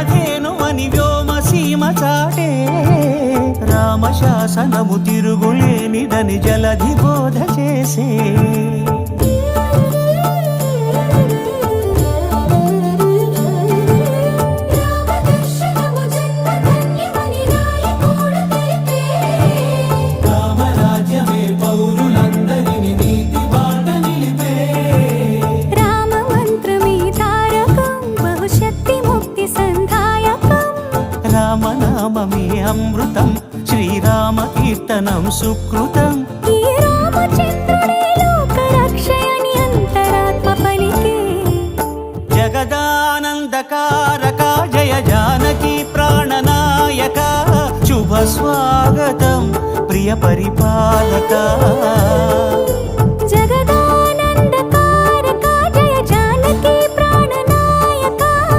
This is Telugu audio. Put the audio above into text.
కామధేను అని వ్యోమసీమ చాటే రామశాసనము తిరుగులేనిదని జలధి బోధ చేసే రామరాజ్యమే పౌరులందరినీ నీతి బాట నిలిపే రామ మంత్రమే తారకం బహుశక్తి ముక్తి సంధాయకం రామనామమే అమృతం శ్రీరామ కీర్తనం సుకృతం ఈ రామచంద్రుడే లోక రక్షయని అంతరాత్మ పలికే జగదానందకారక జయ జానకి ప్రాణనాయక శుభ స్వాగతం ప్రియ పరిపాలక